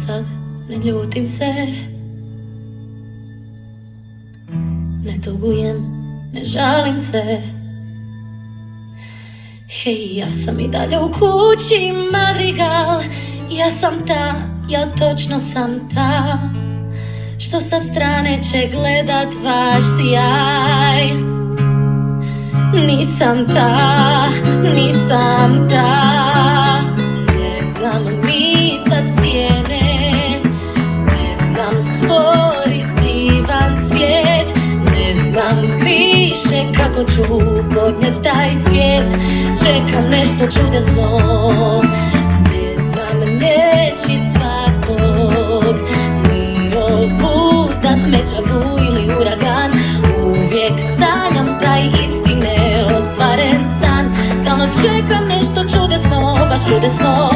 sad, ne ljutim se. Ne tugujem, ne žalim se. Hej, ja sam i dalje u kući Madrigal. Ja sam ta, ja točno sam ta, što sa strane će gledat vaš sjaj. Nisam ta, nisam ta. Ne znam micat stijene, ne znam stvorit divan svijet. Ne znam više kako ću podnijet taj svijet. Čekam nešto čudesno, ne znam liječit svakog, ni obuzdat mećavu ili uragan. Uvijek sanjam taj isti neostvaren san. Stalno čekam nešto čudesno, baš čudesno.